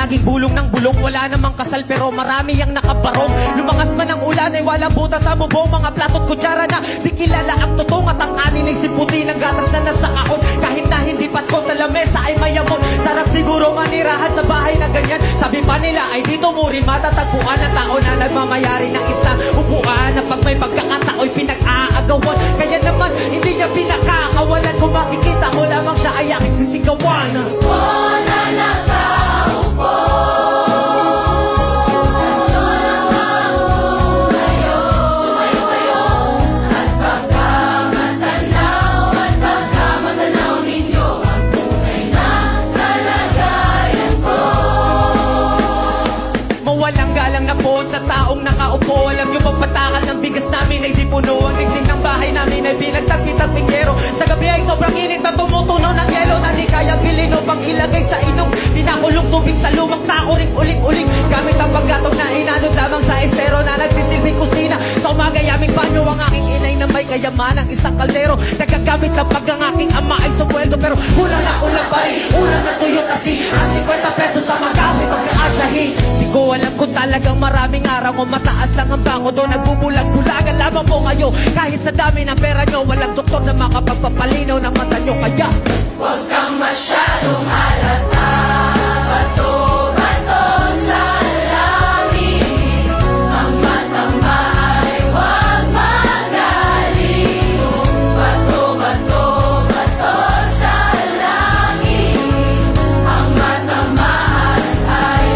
laging bulong ng bulong, wala namang kasal pero marami ang nakabarong. Lumakas man ang ulan ay walang butas sa bubong, mga plato't kutsara na di kilala ang tutong. At ang kanin ay siputi ng gatas na nasa kaon. Kahit na hindi Pasko sa lamesa ay mayamon. Sarap siguro manirahan sa bahay na ganyan. Sabi pa nila ay dito mo rin matatagpuan ang tao na nagmamayari ng isang upuan, na pag may pagkakatao'y pinag-aagawan. Kaya naman hindi niya pinakakawalan. Kung makikita mo lamang siya ay aking sisigawan. na nakaupo, nandiyo lamang tumayo, tumayo-tayo. At baka matanaw ninyo ang tunay na kalagayan ko. Mawalang galang na po sa taong nakaupo. Alam niyo bang patakal ng bigas namin ay di puno. Ang dingding ng bahay namin ay pinagtagpit-tagping yero. Sa gabi ay sobrang init na tumutunaw ng yelo, na di kaya bilhin o pang ilagay sa inom. Pinakulong tubig sa lumang tako ring uling-uling. Gamit ang panggatong na inanod lamang sa estero na nagsisilbing kusina. Sa umaga yaming banyo ang aking inay na may kayamanang isang kaldero. Nagagamit lang pag ang aking ama ay sumweldo, pero kulang pa rin, ulang na tuyo kasi ang 50 pesos sa magamit pagka-asyahin. Di ko alam kung talagang maraming araw o mataas lang ang bango doon. Nagbubulag-bulagan lamang po kayo. Kahit sa dami ng pera nyo, walang doktor na makapagpapalinaw ng mata nyo. Kaya Huwag kang masyadong halata, bato-bato sa langit. Ang matama ay huwag magaling. Bato-bato, bato sa langit. Ang matama ay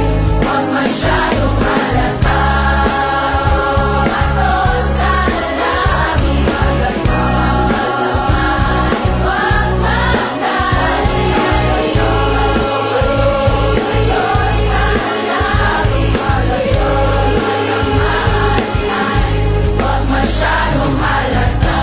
huwag masyadong halata, bato sa langit. Ang matama ay huwag magaling. Huwag masyadong halata.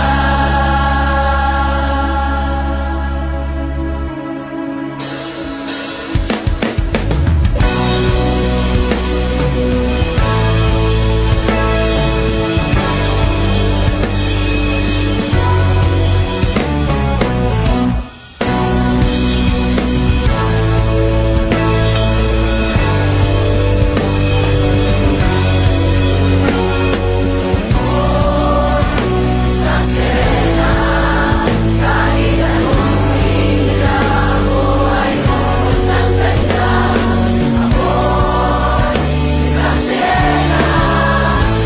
Isang sirena, kahit anong hila, ako ay huwag ng ganda. Ako'y isang sirena,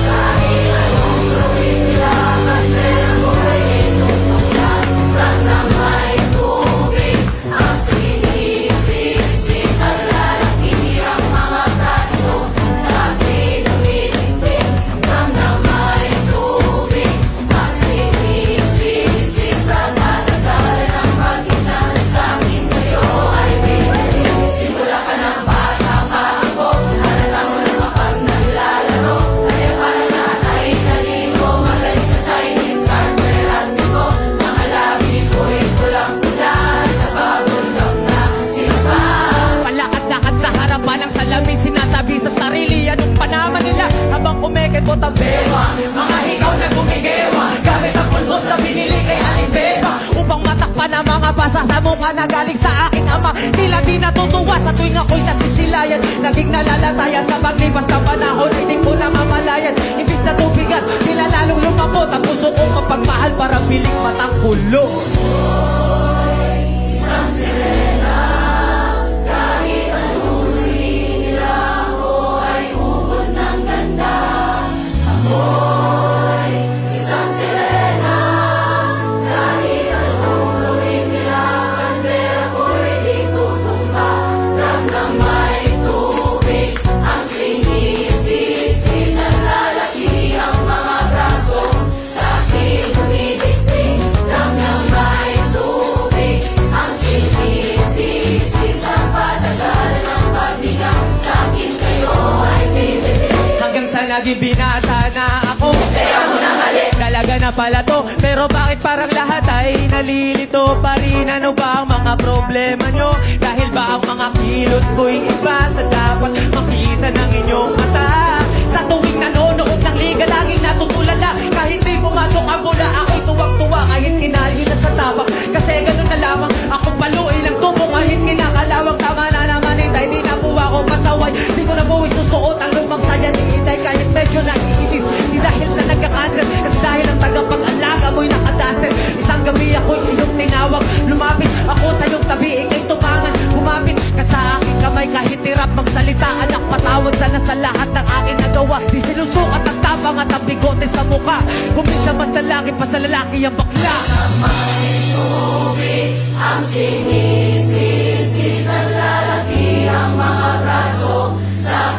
kahit anong gawin nila, bandera ko'y itutulak. Lang na may tubig ang sinisisip, at lalaki ang mga braso sa akin umiimbig. Lang na may tubig ang sinisisip, sa tatagal ng paghinaan sa akin kayo ay bibigay. Simula pa ng bata pa ako, halata mo na kapag naglalaro. Kaya para lahat ay nalilo, magaling sa Chinese garter at biko. Mga labi ko'y pulang-pula sa babundong na simpa. palakad-lakad sa harapan ng salamin, sinasabi sa sarili anong panama nila. Habang umekit mo tabewa, mga higaw na gumigewa, gamit ang pulsos na binili kay Alimbeba, upang matakpan ang mga basa sa mukha na galing sa aking ama. Tila di natutuwa sa tuwing ako'y nasisilayan. Naging nalalatayan sa paglipas ng panahon, hindi ko na mamalayan. Imbis na tubigat, tila lalong lumabot ang puso ko kapag mahal, para piling matang kulo. Isang sirena, kahit anong siling nila, ako ay ubod ng ganda. Ako'y isang sirena, kahit anong gawin nila, bandera ko'y di tutumba. Lang na may tubig ang sinisisi, sa lalaki ang mga braso sa akin dumidikdik. Lang na may tubig ang sinisisi, sa patagal ng paghinga sa akin kayo ay bibili. Hanggang sa naging binata na ako, Kaya mo na mali, talaga na pala to. Pero bakit parang lahat ay nalilito pa rin? Ano ba ang mga problema nyo? Dahil ba ang mga kilos ko'y iba sa dapat makita ng inyong mata? Sa tuwing nanonood ng liga, laging natutulala. Kahit di pumasok ang bola, ako'y tuwang-tuwa. Kahit kinali na sa tabak, kasi ganun na lamang. Ako paluin ang tubo kahit kinakalawang. Tama na naman, hindi na po ako pasawa. na sa lahat ng aking nagawa. Di sinusukat ang tapang at ang bigote sa mukha. Kung minsan mas lalaki pa sa lalaki ang bakla. Ang sinisisi ng lalaki ang mga braso sa